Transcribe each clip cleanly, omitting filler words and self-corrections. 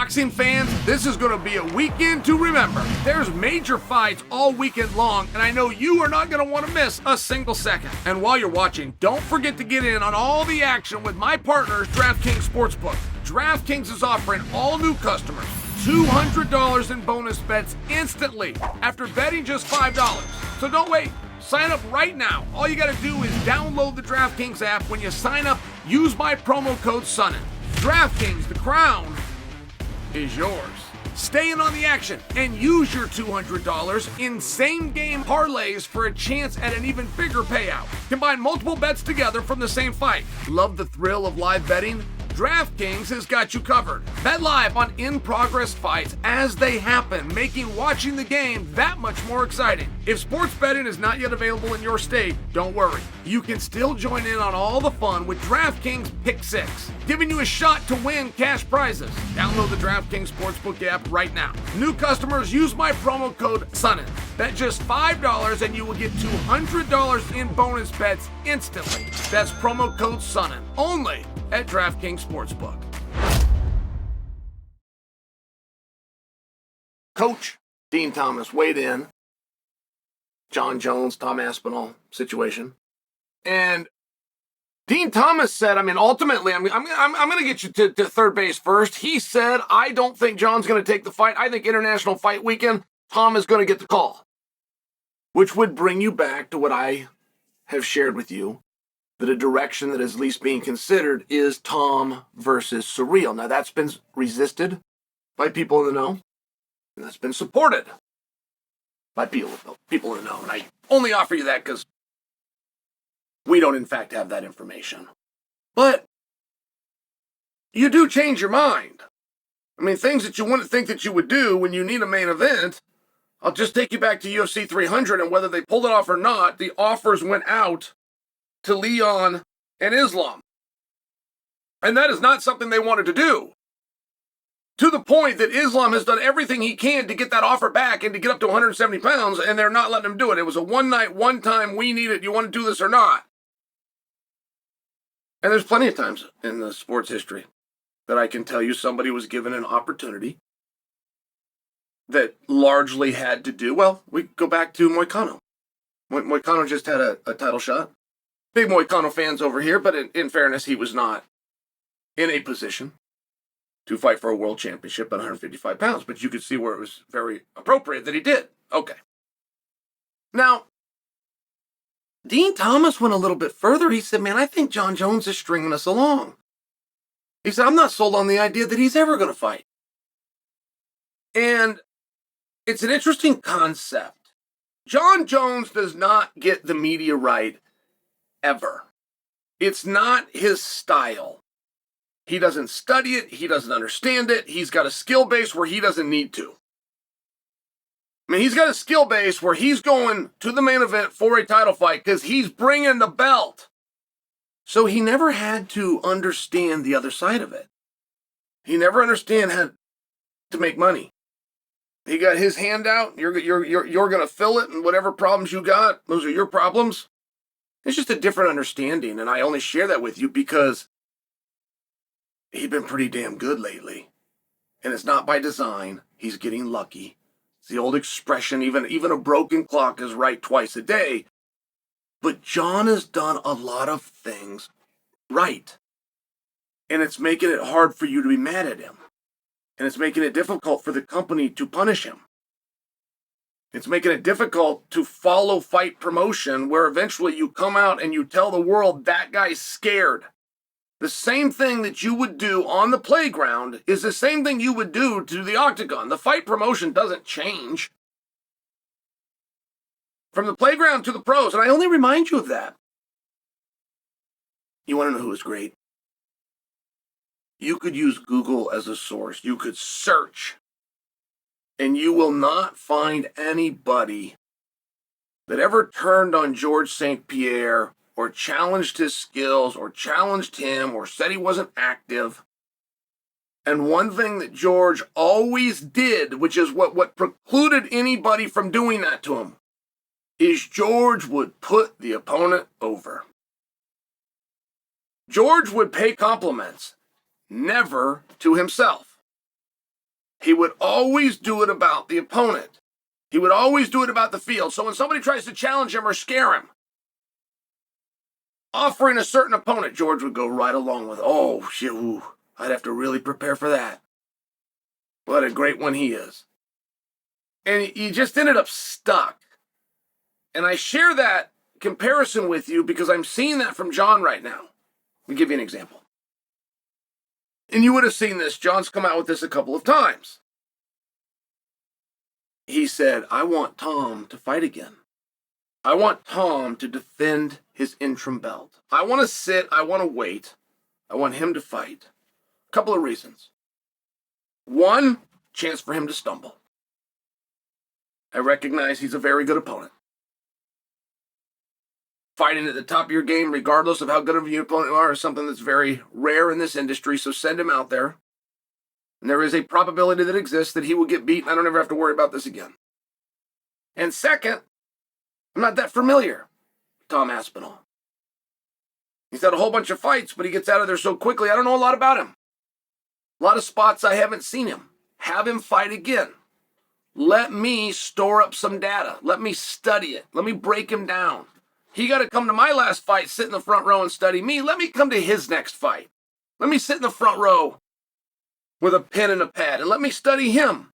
Boxing fans, this is going to be a weekend to remember. There's major fights all weekend long, and I know you are not going to want to miss a single second. And while you're watching, don't forget to get in on all the action with my partners, DraftKings Sportsbook. DraftKings is offering all new customers $200 in bonus bets instantly after betting just $5. So don't wait. Sign up right now. All you got to do is download the DraftKings app. When you sign up, use my promo code Sonnen. DraftKings, the crown is yours. Stay in on the action and use your $200 in same-game parlays for a chance at an even bigger payout. Combine multiple bets together from the same fight. Love the thrill of live betting? DraftKings has got you covered. Bet live on in-progress fights as they happen, making watching the game that much more exciting. If sports betting is not yet available in your state, don't worry. You can still join in on all the fun with DraftKings Pick 6, giving you a shot to win cash prizes. Download the DraftKings Sportsbook app right now. New customers use my promo code Sonnen. Bet just $5 and you will get $200 in bonus bets instantly. That's promo code Sonnen only at DraftKings Sportsbook. Coach Dean Thomas weighed in. Jon Jones, Tom Aspinall situation. And Dean Thomas said, ultimately, I'm going to get you to third base first. He said, I don't think Jon's going to take the fight. I think International Fight Weekend, Tom is going to get the call. Which would bring you back to what I have shared with you, that a direction that is at least being considered is Tom versus Surreal. Now, that's been resisted by people in the know, and that's been supported by people in the know. And I only offer you that because we don't, in fact, have that information. But you do change your mind. Things that you wouldn't think that you would do when you need a main event. I'll just take you back to UFC 300, and whether they pulled it off or not, the offers went out to Leon and Islam. And that is not something they wanted to do. To the point that Islam has done everything he can to get that offer back and to get up to 170 pounds, and they're not letting him do it. It was a one night, one time, we need it, you want to do this or not? And there's plenty of times in the sports history that I can tell you somebody was given an opportunity that largely had to do, well, we go back to Moicano. Moicano just had a title shot. Big Moicano fans over here, but in fairness, he was not in a position to fight for a world championship at 155 pounds. But you could see where it was very appropriate that he did. Okay. Now, Dean Thomas went a little bit further. He said, man, I think Jon Jones is stringing us along. He said, I'm not sold on the idea that he's ever going to fight. And it's an interesting concept. Jon Jones does not get the media right ever. It's not his style. He doesn't study it. He doesn't understand it. He's got a skill base where he doesn't need to. He's got a skill base where he's going to the main event for a title fight because he's bringing the belt. So he never had to understand the other side of it. He never understand how to make money. He got his hand out. You're going to fill it, and whatever problems you got, those are your problems. It's just a different understanding, and I only share that with you because he's been pretty damn good lately. And it's not by design. He's getting lucky. It's the old expression, even a broken clock is right twice a day. But Jon has done a lot of things right. And it's making it hard for you to be mad at him. And it's making it difficult for the company to punish him. It's making it difficult to follow fight promotion where eventually you come out and you tell the world that guy's scared. The same thing that you would do on the playground is the same thing you would do to the octagon. The fight promotion doesn't change. From the playground to the pros, and I only remind you of that. You want to know who is great? You could use Google as a source. You could search. And you will not find anybody that ever turned on Georges St-Pierre or challenged his skills or challenged him or said he wasn't active. And one thing that George always did, which is what precluded anybody from doing that to him, is George would put the opponent over. George would pay compliments, never to himself. He would always do it about the opponent. He would always do it about the field. So when somebody tries to challenge him or scare him, offering a certain opponent, George would go right along with, oh, shit, ooh, I'd have to really prepare for that. What a great one he is. And he just ended up stuck. And I share that comparison with you because I'm seeing that from Jon right now. Let me give you an example. And you would have seen this. Jon's come out with this a couple of times. He said, I want Tom to fight again. I want Tom to defend his interim belt. I want to sit. I want to wait. I want him to fight. A couple of reasons. One, chance for him to stumble. I recognize he's a very good opponent. Fighting at the top of your game, regardless of how good of an opponent you are, is something that's very rare in this industry, so send him out there. And there is a probability that exists that he will get beat, and I don't ever have to worry about this again. And second, I'm not that familiar with Tom Aspinall. He's had a whole bunch of fights, but he gets out of there so quickly, I don't know a lot about him. A lot of spots I haven't seen him. Have him fight again. Let me store up some data. Let me study it. Let me break him down. He got to come to my last fight, sit in the front row and study me. Let me come to his next fight. Let me sit in the front row with a pen and a pad and let me study him.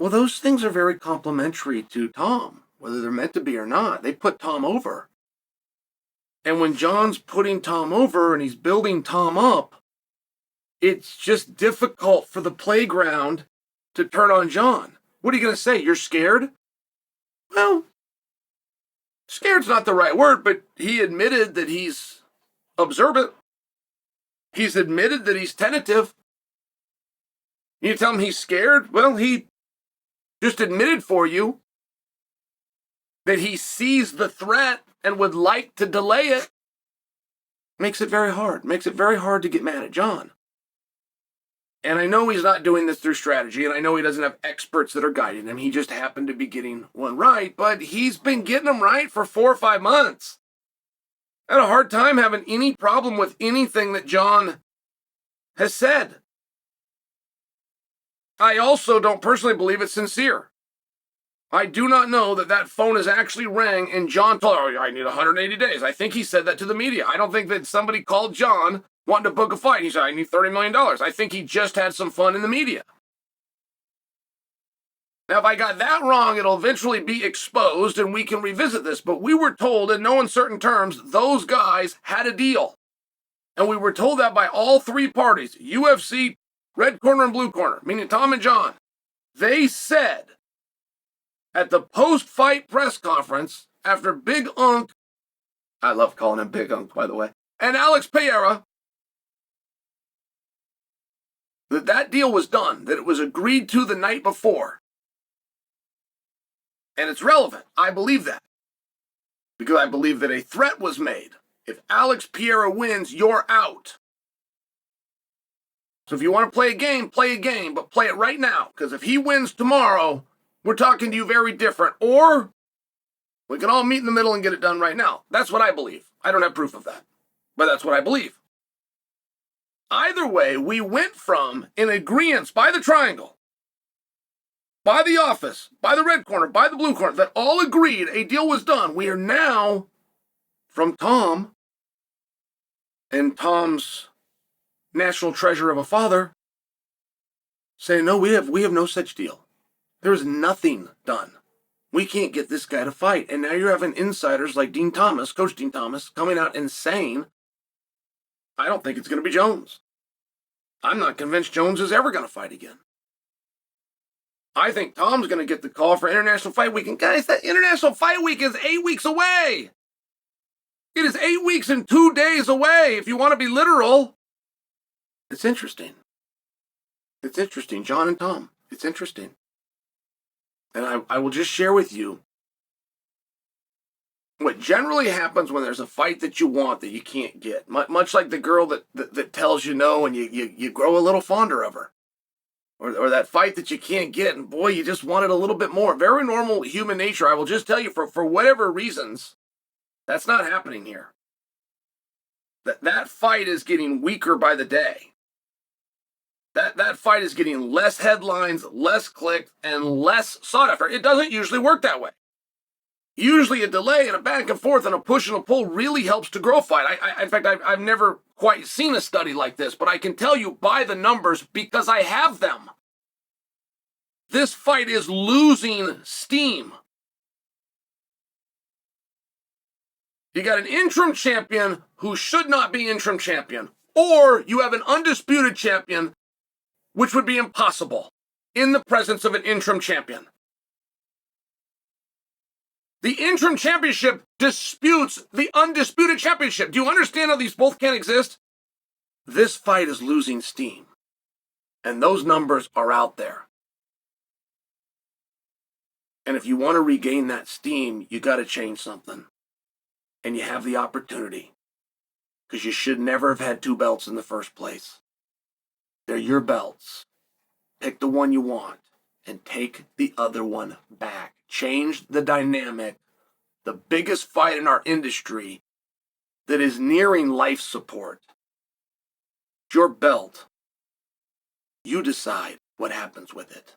Well, those things are very complimentary to Tom, whether they're meant to be or not. They put Tom over. And when Jon's putting Tom over and he's building Tom up, it's just difficult for the playground to turn on Jon. What are you going to say? You're scared? Well, scared's not the right word, but he admitted that he's observant. He's admitted that he's tentative. You tell him he's scared? Well, he just admitted for you that he sees the threat and would like to delay it. Makes it very hard. Makes it very hard to get mad at Jon. And I know he's not doing this through strategy, and I know he doesn't have experts that are guiding him. He just happened to be getting one right, but he's been getting them right for 4 or 5 months. I had a hard time having any problem with anything that Jon has said. I also don't personally believe it's sincere. I do not know that that phone has actually rang and Jon told, oh, I need 180 days. I think he said that to the media. I don't think that somebody called Jon wanting to book a fight. He said, I need $30 million. I think he just had some fun in the media. Now, if I got that wrong, it'll eventually be exposed and we can revisit this. But we were told in no uncertain terms, those guys had a deal. And we were told that by all 3 parties, UFC, red corner and blue corner, meaning Tom and Jon. They said at the post-fight press conference, after Big Unk, I love calling him Big Unk, by the way, and Alex Pereira, that deal was done, that it was agreed to the night before. And it's relevant. I believe that. Because I believe that a threat was made. If Alex Pereira wins, you're out. So if you want to play a game, but play it right now. Because if he wins tomorrow, we're talking to you very different. Or we can all meet in the middle and get it done right now. That's what I believe. I don't have proof of that. But that's what I believe. Either way, we went from an agreement by the triangle, by the office, by the red corner, by the blue corner, that all agreed a deal was done. We are now from Tom and Tom's national treasure of a father saying, no, we have no such deal. There is nothing done. We can't get this guy to fight. And now you're having insiders like Dean Thomas, Coach Dean Thomas, coming out and saying, I don't think it's going to be Jones. I'm not convinced Jones is ever going to fight again. I think Tom's going to get the call for International Fight Week. And guys, that International Fight Week is 8 weeks away. It is 8 weeks and 2 days away, if you want to be literal. It's interesting. It's interesting, Jon and Tom. It's interesting. And I will just share with you what generally happens when there's a fight that you want that you can't get. Much like the girl that tells you no and you grow a little fonder of her. Or that fight that you can't get and boy, you just want it a little bit more. Very normal human nature. I will just tell you for whatever reasons, that's not happening here. That fight is getting weaker by the day. That fight is getting less headlines, less clicked, and less sought after. It doesn't usually work that way. Usually a delay and a back and forth and a push and a pull really helps to grow a fight. In fact, I've never quite seen a study like this, but I can tell you by the numbers because I have them. This fight is losing steam. You got an interim champion who should not be interim champion, or you have an undisputed champion, which would be impossible in the presence of an interim champion. The interim championship disputes the undisputed championship. Do you understand how these both can't exist? This fight is losing steam, and those numbers are out there. And if you want to regain that steam, you got to change something. And you have the opportunity, because you should never have had 2 belts in the first place. They're your belts. Pick the one you want and take the other one back. Change the dynamic. The biggest fight in our industry that is nearing life support. It's your belt. You decide what happens with it.